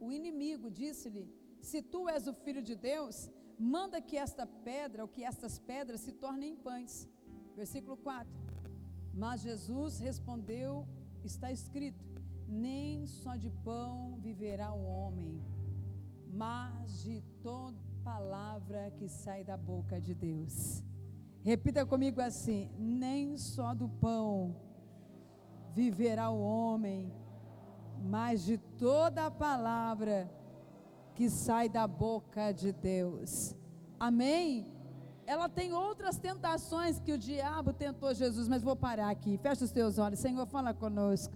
o inimigo disse-lhe: se tu és o Filho de Deus, manda que esta pedra, ou que estas pedras se tornem pães. Versículo 4. Mas Jesus respondeu: está escrito, nem só de pão viverá o homem, mas de toda palavra que sai da boca de Deus. Repita comigo assim: nem só do pão viverá o homem, mas de toda a palavra que sai da boca de Deus. Amém? Ela tem outras tentações que o diabo tentou Jesus, mas vou parar aqui. Fecha os teus olhos. Senhor, fala conosco.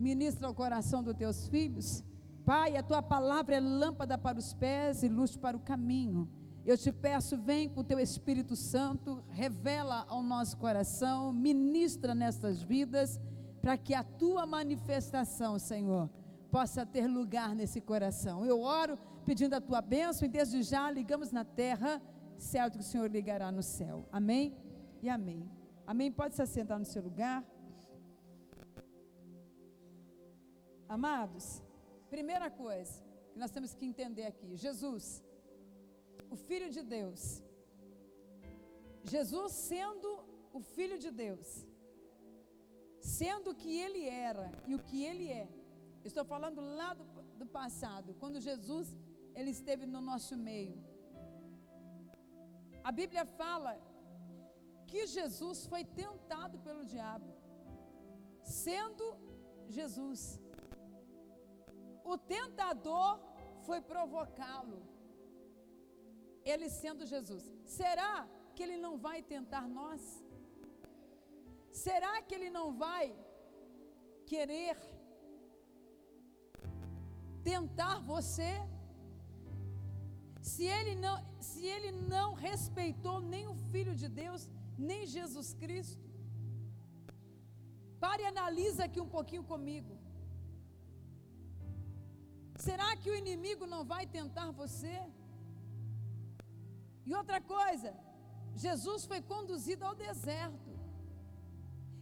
Ministra o coração dos teus filhos. Pai, a tua palavra é lâmpada para os pés e luz para o caminho. Eu te peço, vem com o teu Espírito Santo, revela ao nosso coração, ministra nestas vidas, para que a tua manifestação, Senhor, possa ter lugar nesse coração. Eu oro pedindo a tua bênção e desde já ligamos na terra, certo que o Senhor ligará no céu. Amém e amém. Amém. Pode se assentar no seu lugar. Amados, primeira coisa que nós temos que entender aqui: Jesus, o Filho de Deus, Jesus sendo o Filho de Deus, sendo o que Ele era e o que Ele é. Estou falando lá do passado, quando Jesus, Ele esteve no nosso meio. A Bíblia fala que Jesus foi tentado pelo diabo, sendo Jesus. O tentador foi provocá-lo, ele sendo Jesus. Será que ele não vai tentar nós? Será que ele não vai querer tentar você? Se ele não respeitou nem o Filho de Deus, nem Jesus Cristo. Pare e analisa aqui um pouquinho comigo. Será que o inimigo não vai tentar você? E outra coisa, Jesus foi conduzido ao deserto.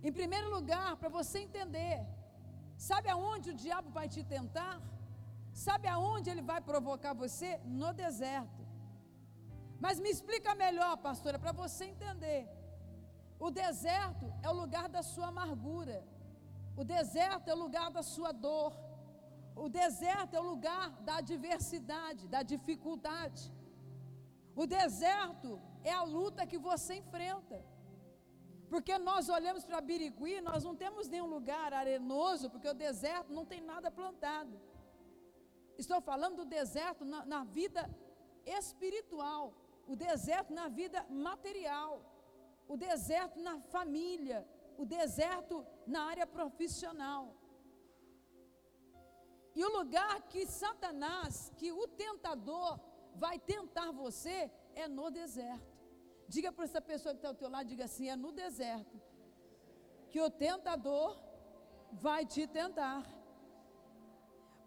Em primeiro lugar, para você entender, sabe aonde o diabo vai te tentar? Sabe aonde ele vai provocar você? No deserto. Mas me explica melhor, pastora, para você entender. O deserto é o lugar da sua amargura. O deserto é o lugar da sua dor. O deserto é o lugar da adversidade, da dificuldade. O deserto é a luta que você enfrenta. Porque nós olhamos para Birigui, nós não temos nenhum lugar arenoso, porque o deserto não tem nada plantado. Estou falando do deserto na vida espiritual, o deserto na vida material, o deserto na família, o deserto na área profissional. E o lugar que Satanás, que o tentador vai tentar você, é no deserto. Diga para essa pessoa que está ao teu lado, diga assim: é no deserto que o tentador vai te tentar.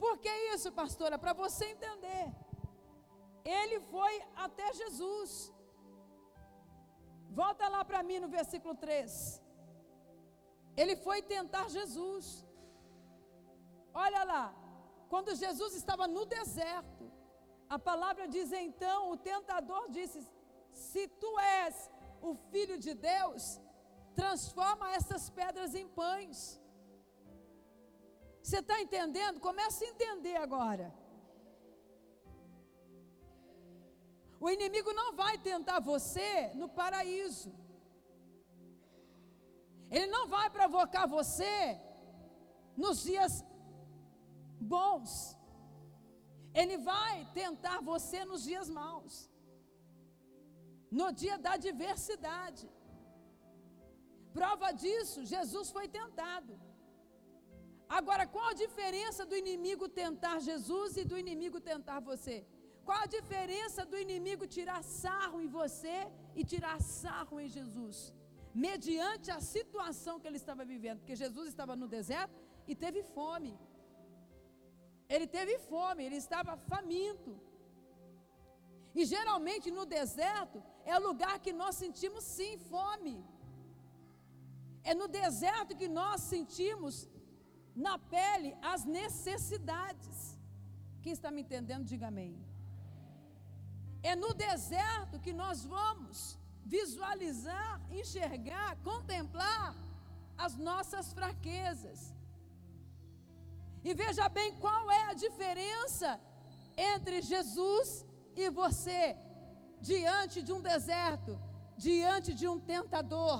Por que isso, pastora? Para você entender. Ele foi até Jesus. Volta lá para mim no versículo 3. Ele foi tentar Jesus. Olha lá, quando Jesus estava no deserto, a palavra diz: então o tentador disse: se tu és o Filho de Deus, transforma essas pedras em pães. Você está entendendo? Comece a entender agora. O inimigo não vai tentar você no paraíso. Ele não vai provocar você nos dias bons. Ele vai tentar você nos dias maus, no dia da adversidade. Prova disso, Jesus foi tentado. Agora, qual a diferença do inimigo tentar Jesus e do inimigo tentar você? Qual a diferença do inimigo tirar sarro em você e tirar sarro em Jesus? Mediante a situação que ele estava vivendo, porque Jesus estava no deserto e teve fome. Ele teve fome, ele estava faminto. E geralmente no deserto é o lugar que nós sentimos sim fome. É no deserto que nós sentimos na pele as necessidades. Quem está me entendendo, diga amém. É no deserto que nós vamos visualizar, enxergar, contemplar as nossas fraquezas. E veja bem qual é a diferença entre Jesus e você, diante de um deserto, diante de um tentador.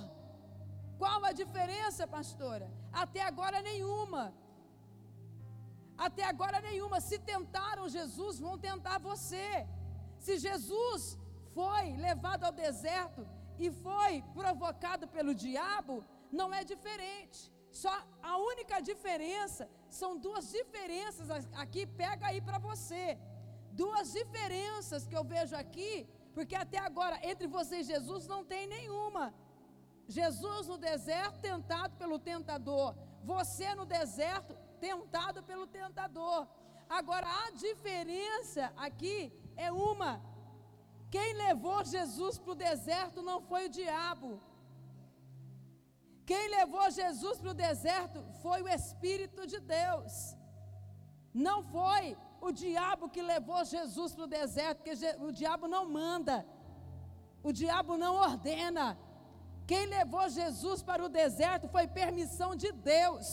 Qual a diferença, pastora? Até agora nenhuma. Até agora nenhuma. Se tentaram Jesus, vão tentar você. Se Jesus foi levado ao deserto e foi provocado pelo diabo, não é diferente. Só a única diferença, são duas diferenças aqui, pega aí para você. Duas diferenças que eu vejo aqui, porque até agora entre você e Jesus não tem nenhuma. Jesus no deserto tentado pelo tentador, você no deserto tentado pelo tentador. Agora a diferença aqui é uma: quem levou Jesus para o deserto não foi o diabo. Quem levou Jesus para o deserto foi o Espírito de Deus. Não foi o diabo que levou Jesus para o deserto, porque o diabo não manda, o diabo não ordena. Quem levou Jesus para o deserto foi permissão de Deus.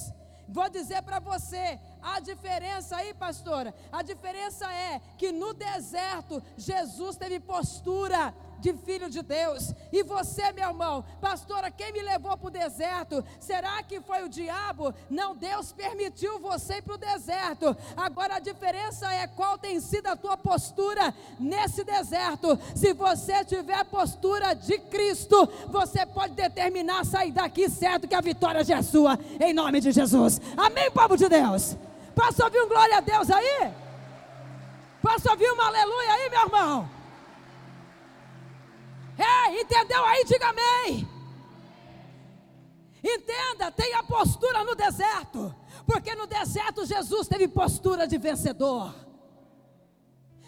Vou dizer para você, a diferença aí, pastora, a diferença é que no deserto, Jesus teve postura de filho de Deus. E você, meu irmão, pastora, quem me levou para o deserto? Será que foi o diabo? Não, Deus permitiu você ir para o deserto. Agora a diferença é qual tem sido a tua postura nesse deserto. Se você tiver a postura de Cristo, você pode determinar sair daqui certo que a vitória já é sua, em nome de Jesus. Amém, povo de Deus? Posso ouvir um glória a Deus aí? Posso ouvir um aleluia aí, meu irmão? Entendeu aí? Diga amém. Entenda, tenha postura no deserto, porque no deserto Jesus teve postura de vencedor.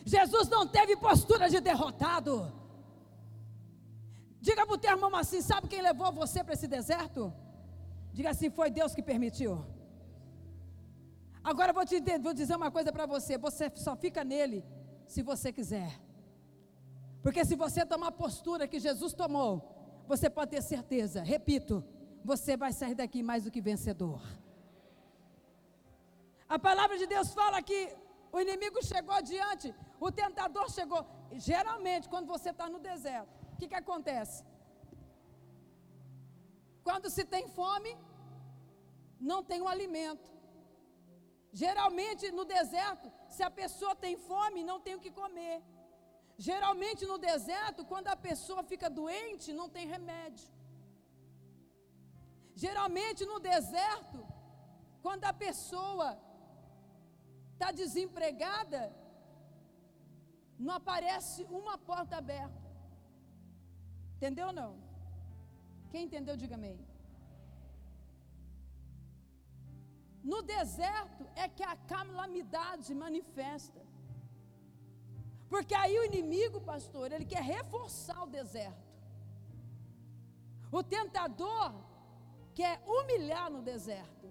Jesus não teve postura de derrotado. Diga para o teu irmão assim: sabe quem levou você para esse deserto? Diga assim: foi Deus que permitiu. Agora vou dizer uma coisa para você: você só fica nele se você quiser. Porque se você tomar a postura que Jesus tomou, você pode ter certeza, repito, você vai sair daqui mais do que vencedor. A palavra de Deus fala que o inimigo chegou adiante, o tentador chegou. Geralmente, quando você está no deserto, o que acontece? Quando se tem fome, não tem um alimento. Geralmente no deserto, se a pessoa tem fome, não tem o que comer. Geralmente no deserto, quando a pessoa fica doente, não tem remédio. Geralmente no deserto, quando a pessoa está desempregada, não aparece uma porta aberta. Entendeu ou não? Quem entendeu, diga amém. No deserto é que a calamidade manifesta. Porque aí o inimigo, pastor, ele quer reforçar o deserto. O tentador quer humilhar no deserto.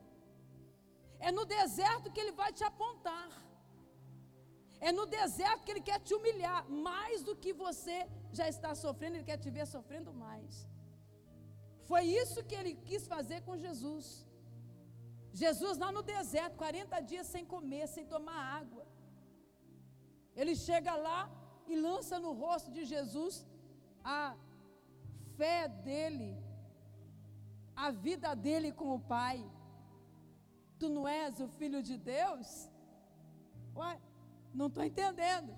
É no deserto que ele vai te apontar. É no deserto que ele quer te humilhar. Mais do que você já está sofrendo, ele quer te ver sofrendo mais. Foi isso que ele quis fazer com Jesus. Jesus lá no deserto, 40 dias sem comer, sem tomar água. Ele chega lá e lança no rosto de Jesus a fé dele, a vida dele com o Pai. Tu não és o Filho de Deus? Ué, não estou entendendo.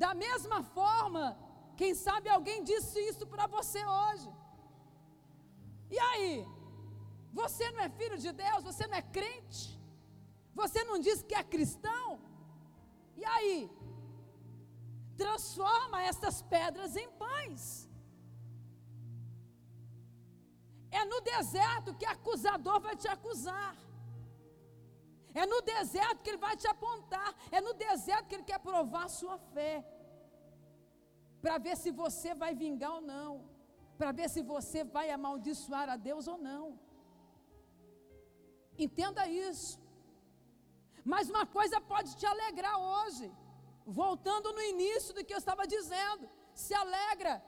Da mesma forma, quem sabe alguém disse isso para você hoje. E aí? Você não é filho de Deus? Você não é crente? Você não diz que é cristão? E aí? Transforma essas pedras em pães. É no deserto que o acusador vai te acusar. É no deserto que ele vai te apontar. É no deserto que ele quer provar a sua fé. Para ver se você vai vingar ou não. Para ver se você vai amaldiçoar a Deus ou não. Entenda isso. Mas uma coisa pode te alegrar hoje, voltando no início do que eu estava dizendo, se alegra,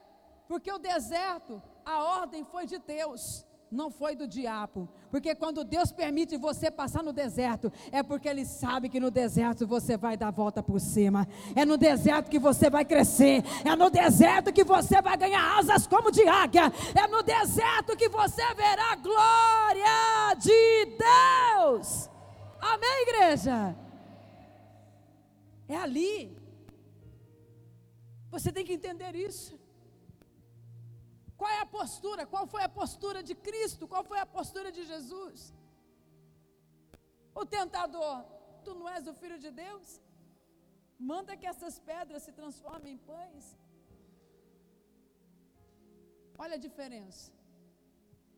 porque o deserto, a ordem foi de Deus, não foi do diabo, porque quando Deus permite você passar no deserto, é porque Ele sabe que no deserto você vai dar a volta por cima, é no deserto que você vai crescer, é no deserto que você vai ganhar asas como de águia, é no deserto que você verá a glória de Deus, amém, igreja? É ali, você tem que entender isso. Qual é a postura? Qual foi a postura de Cristo? Qual foi a postura de Jesus? O tentador, tu não és o Filho de Deus? Manda que essas pedras se transformem em pães. Olha a diferença.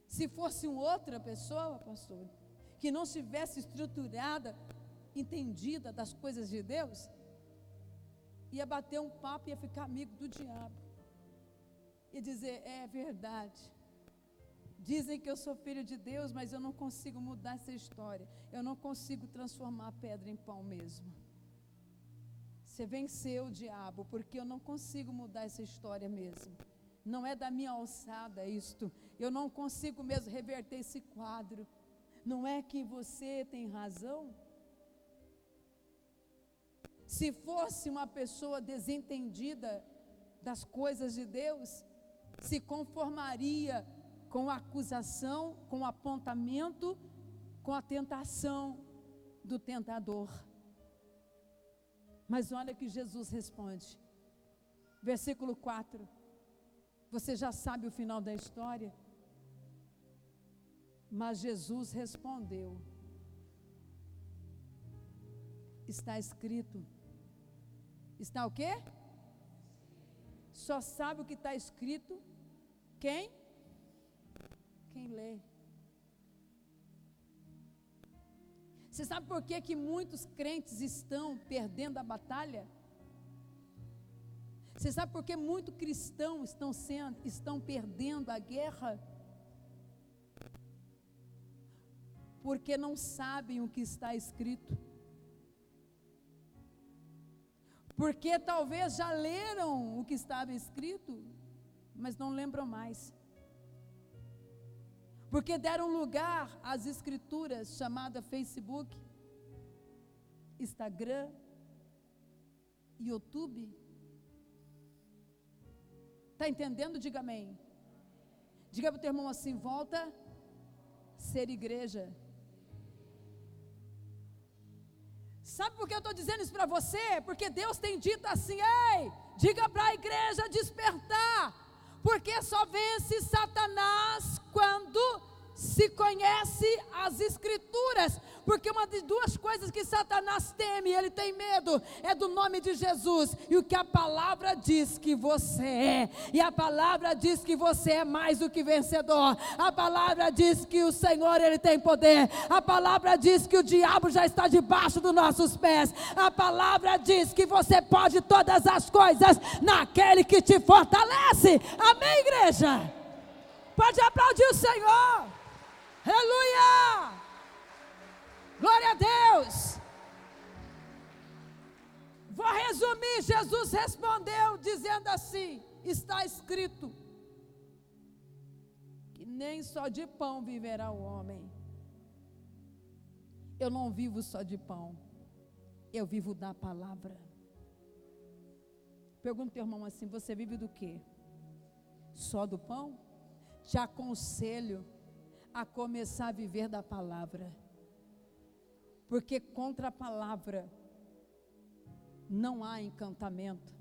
Se fosse uma outra pessoa, pastor, que não estivesse estruturada, entendida das coisas de Deus, ia bater um papo e ia ficar amigo do diabo. E dizer, é verdade, dizem que eu sou filho de Deus, mas eu não consigo mudar essa história, eu não consigo transformar a pedra em pão mesmo. Você venceu o diabo, porque eu não consigo mudar essa história mesmo, não é da minha alçada isto, eu não consigo mesmo reverter esse quadro, não é que você tem razão? Se fosse uma pessoa desentendida das coisas de Deus, se conformaria com a acusação, com o apontamento, com a tentação do tentador. Mas olha que Jesus responde, versículo 4, você já sabe o final da história? Mas Jesus respondeu, está escrito, está o quê? Só sabe o que está escrito quem? Quem lê. Você sabe por que muitos crentes estão perdendo a batalha? Você sabe por que muitos cristãos estão perdendo a guerra? Porque não sabem o que está escrito. Porque talvez já leram o que estava escrito, mas não lembram mais. Porque deram lugar às escrituras chamada Facebook, Instagram, YouTube. Está entendendo? Diga amém. Diga para o teu irmão assim, volta a ser igreja. Sabe por que eu estou dizendo isso para você? Porque Deus tem dito assim, ei, diga para a igreja despertar, porque só vence Satanás quando se conhece as escrituras, porque uma das duas coisas que Satanás teme, ele tem medo, é do nome de Jesus, e o que a palavra diz que você é, e a palavra diz que você é mais do que vencedor, a palavra diz que o Senhor, Ele tem poder, a palavra diz que o diabo já está debaixo dos nossos pés, a palavra diz que você pode todas as coisas, naquele que te fortalece, amém, igreja? Pode aplaudir o Senhor, aleluia, glória a Deus. Vou resumir, Jesus respondeu dizendo assim, está escrito, que nem só de pão viverá o homem. Eu não vivo só de pão, eu vivo da palavra. Pergunta ao teu irmão assim, você vive do quê? Só do pão? Te aconselho a começar a viver da palavra, porque contra a palavra não há encantamento,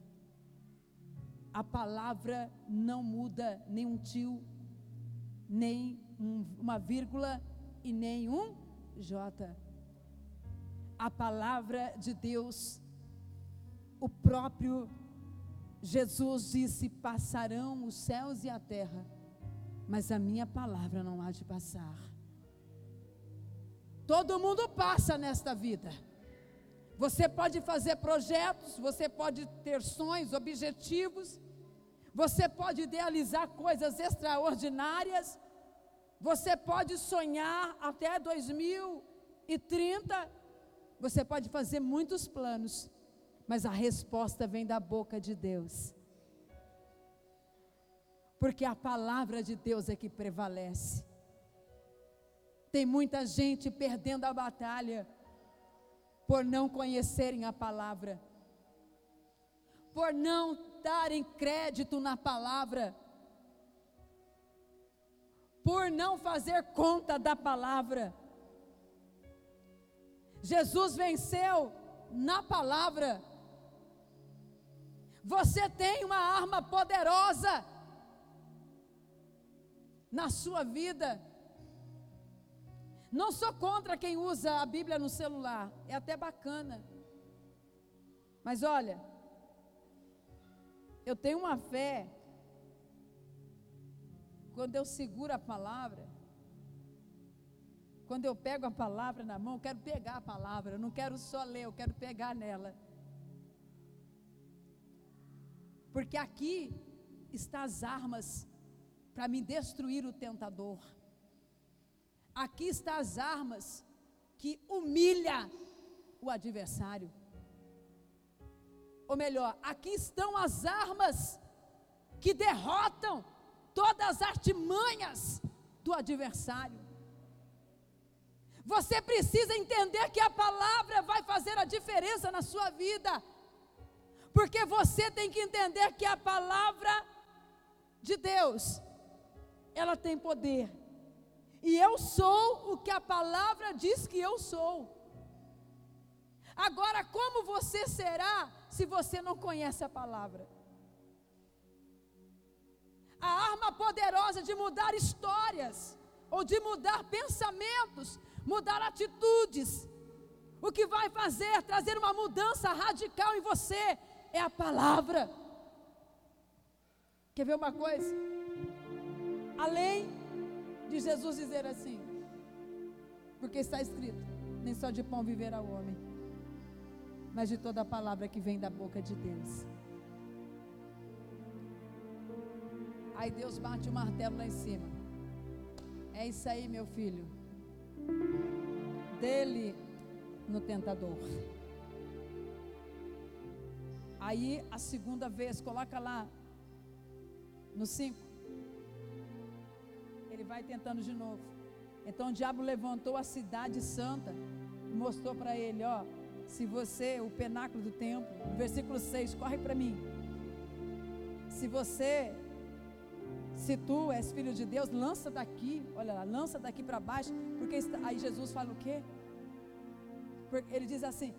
a palavra não muda nem um tio, nem uma vírgula e nem um jota. A palavra de Deus, o próprio Jesus disse, passarão os céus e a terra, mas a minha palavra não há de passar. Todo mundo passa nesta vida. Você pode fazer projetos, você pode ter sonhos, objetivos, você pode idealizar coisas extraordinárias, você pode sonhar até 2030, Você pode fazer muitos planos, mas a resposta vem da boca de Deus. Porque a palavra de Deus é que prevalece. Tem muita gente perdendo a batalha por não conhecerem a palavra, por não darem crédito na palavra, por não fazer conta da palavra. Jesus venceu na palavra. Você tem uma arma poderosa na sua vida. Não sou contra quem usa a Bíblia no celular, é até bacana. Mas olha, eu tenho uma fé, quando eu seguro a palavra, quando eu pego a palavra na mão, eu quero pegar a palavra, eu não quero só ler, eu quero pegar nela. Porque aqui estão as armas para me destruir o tentador. Aqui estão as armas que humilha o adversário. Ou melhor, aqui estão as armas que derrotam todas as artimanhas do adversário. Você precisa entender que a palavra vai fazer a diferença na sua vida. Porque você tem que entender que a palavra de Deus, ela tem poder. E eu sou o que a palavra diz que eu sou. Agora, como você será se você não conhece a palavra? A arma poderosa de mudar histórias, ou de mudar pensamentos, mudar atitudes, o que vai fazer, trazer uma mudança radical em você, é a palavra. Quer ver uma coisa? Além de Jesus dizer assim, porque está escrito, nem só de pão viverá o homem, mas de toda a palavra que vem da boca de Deus. Aí Deus bate o martelo lá em cima. É isso aí, meu filho. Dele no tentador. Aí a segunda vez, coloca lá no 5. Ele vai tentando de novo. Então o diabo levantou a cidade santa e mostrou para ele, ó, se você, o penáculo do templo, no versículo 6, corre para mim. Se tu és filho de Deus, lança daqui, olha lá, lança daqui para baixo, porque aí Jesus fala o quê? Porque ele diz assim,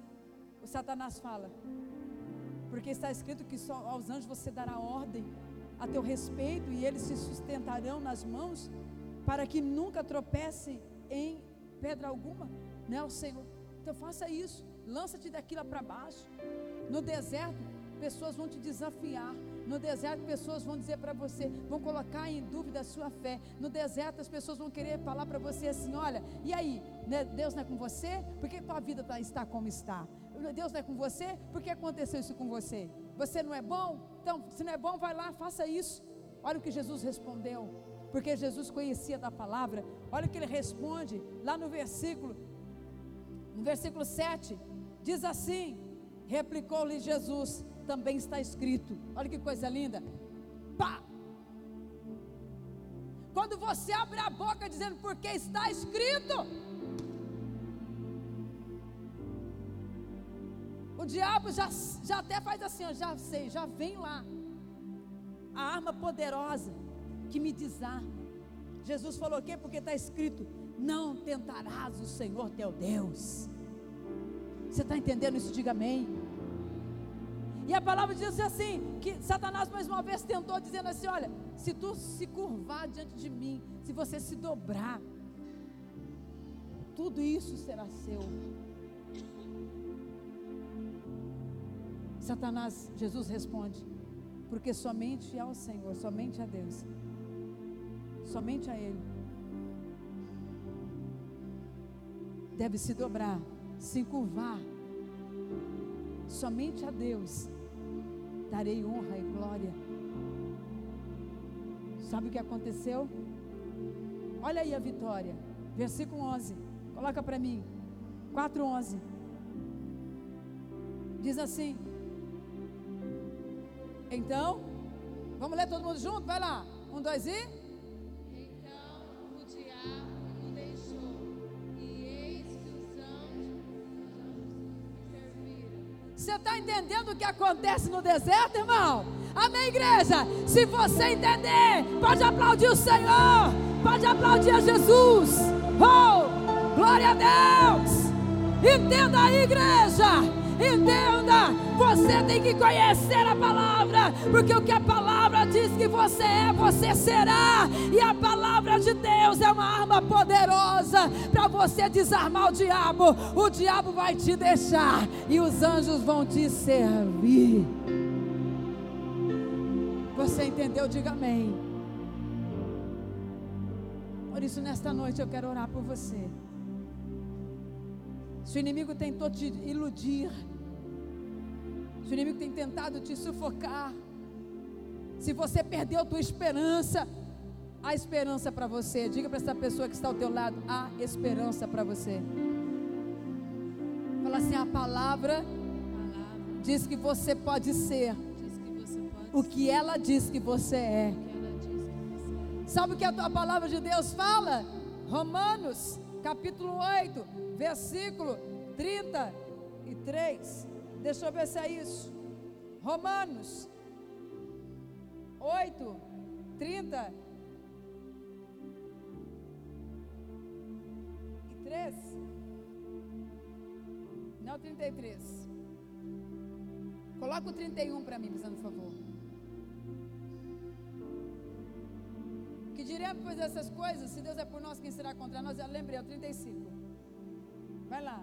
o Satanás fala, porque está escrito que só aos anjos você dará ordem a teu respeito, e eles se sustentarão nas mãos, para que nunca tropece em pedra alguma, né, o Senhor? Então faça isso, lança-te daqui lá para baixo. No deserto, pessoas vão te desafiar. No deserto, pessoas vão dizer para você, vão colocar em dúvida a sua fé. No deserto, as pessoas vão querer falar para você assim, olha, e aí, né, Deus não é com você? Por que tua vida está como está? Deus não é com você? Por que aconteceu isso com você? Você não é bom? Então, se não é bom, vai lá, faça isso. Olha o que Jesus respondeu, porque Jesus conhecia da palavra. Olha o que ele responde, lá no versículo 7, diz assim, replicou-lhe Jesus, também está escrito. Olha que coisa linda. Pá! Quando você abre a boca dizendo porque está escrito, o diabo já até faz assim, ó, já sei, já vem lá. A arma poderosa que me desarma. Jesus falou o quê? Porque está escrito, não tentarás o Senhor teu Deus. Você está entendendo isso? Diga amém. E a palavra diz assim, que Satanás mais uma vez tentou, dizendo assim, olha, se tu se curvar diante de mim, se você se dobrar, tudo isso será seu. Satanás, Jesus responde, porque somente ao Senhor, somente a Deus, somente a Ele, deve se dobrar, se curvar, somente a Deus darei honra e glória. Sabe o que aconteceu? Olha aí a vitória, versículo 11, coloca para mim, 4:11. Diz assim. Então, vamos ler todo mundo junto? Vai lá. 1, 2 e... Então o diabo o deixou, e eis que os anjos serviram. Você está entendendo o que acontece no deserto, irmão? Amém, igreja? Se você entender, pode aplaudir o Senhor, pode aplaudir a Jesus. Oh, glória a Deus. Entenda aí, igreja, entenda. Você tem que conhecer a palavra, porque o que a palavra diz que você é, você será. E a palavra de Deus é uma arma poderosa para você desarmar o diabo. O diabo vai te deixar e os anjos vão te servir. Você entendeu? Diga amém. Por isso, nesta noite eu quero orar por você. Se o inimigo tentou te iludir, se o inimigo tem tentado te sufocar, se você perdeu a tua esperança, há esperança para você. Diga para essa pessoa que está ao teu lado: há esperança para você. Fala assim: a palavra diz que você pode ser o que ela diz que você é. Sabe o que a palavra de Deus fala? Romanos capítulo 8, versículo 33. Deixa eu ver se é isso. Romanos 8, 33. Não, 33. Coloca o 31 para mim, por favor. Que diremos depois dessas coisas? Se Deus é por nós, quem será contra nós? Eu lembrei, é o 35. Vai lá.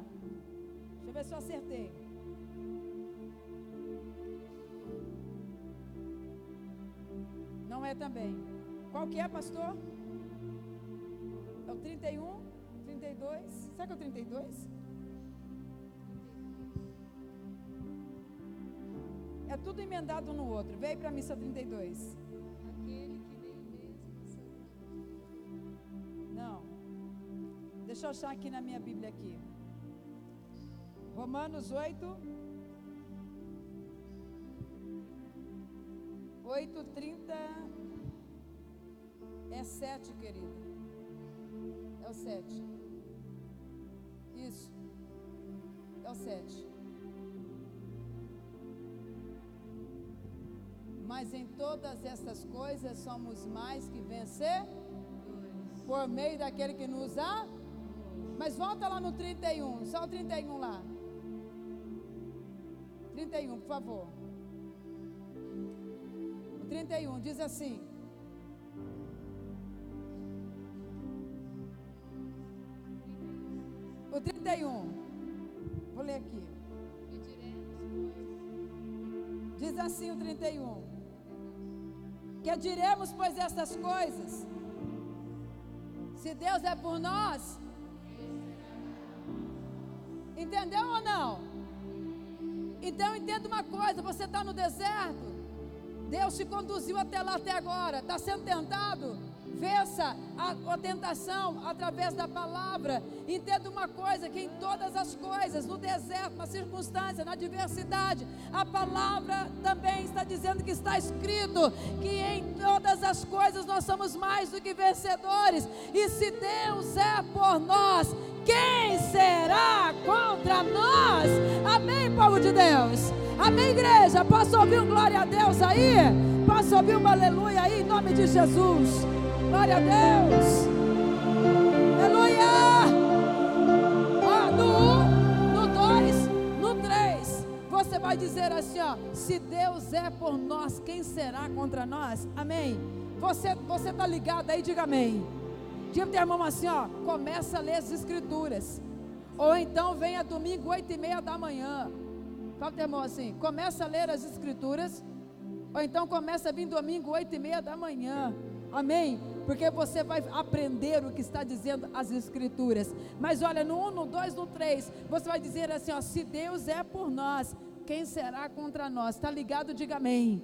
Deixa eu ver se eu acertei. Não é também. Qual que é, pastor? É o 31, 32. Será que é o 32? É tudo emendado um no outro. Veio para mim, seu 32. Aquele que nem mesmo seu Não. Deixa eu achar aqui na minha Bíblia aqui. Romanos 8, 30, é 7, querido. É o 7. Isso. É o 7. Mas em todas estas coisas somos mais que vencedores por meio daquele que nos ama. Mas volta lá no 31, só o 31 lá. 31, por favor. O 31 diz assim: o 31, vou ler aqui. Diz assim o 31: que diremos, pois, essas coisas? Se Deus é por nós, entendeu ou não? Então entenda uma coisa: você está no deserto, Deus te conduziu até lá até agora, está sendo tentado, vença a tentação através da palavra. Entenda uma coisa: que em todas as coisas, no deserto, na circunstância, na adversidade, a palavra também está dizendo que está escrito que em todas as coisas nós somos mais do que vencedores. E se Deus é por nós, quem será contra nós? Amém, povo de Deus? Amém, igreja? Posso ouvir um glória a Deus aí? Posso ouvir um aleluia aí, em nome de Jesus? Glória a Deus. Aleluia. Ó, no 1, no 2, no 3, você vai dizer assim, ó: se Deus é por nós, quem será contra nós? Amém? Você está ligado aí? Diga amém. Diga para o teu irmão assim, ó: começa a ler as escrituras. Ou então venha domingo 8:30 da manhã. Fala para o teu irmão assim: começa a ler as escrituras. Ou então começa a vir domingo 8:30 da manhã. Amém? Porque você vai aprender o que está dizendo as escrituras. Mas olha, no 1, no 2, no 3, você vai dizer assim, ó: se Deus é por nós, quem será contra nós? Está ligado? Diga amém.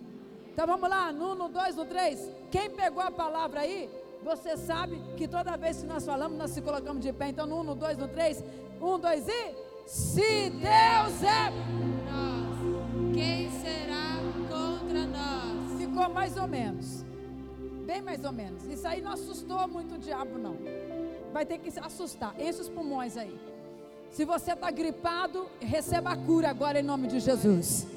Então vamos lá, no 1, no 2, no 3. Quem pegou a palavra aí? Você sabe que toda vez que nós falamos, nós se colocamos de pé. Então no 1, no 2, no 3, 1, 2 e... se Deus é por nós, bem mais ou menos. Isso aí não assustou muito o diabo, não. Vai ter que se assustar. Enche os pulmões aí. Se você está gripado, receba a cura agora em nome de Jesus.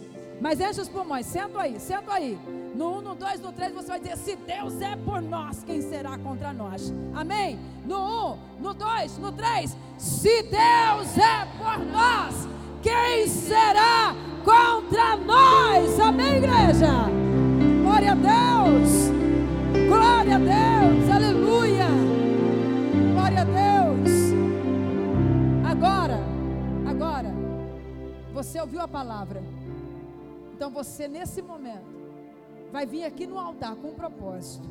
Mas enche os pulmões, senta aí, senta aí. No 1, no 2, no 3 você vai dizer: se Deus é por nós, quem será contra nós? Amém? No 1, no 2, no 3. Se Deus é por nós, quem será contra nós? Amém, igreja? Glória a Deus. Glória a Deus. Aleluia. Glória a Deus. Agora, você ouviu a palavra. Então você nesse momento vai vir aqui no altar com um propósito.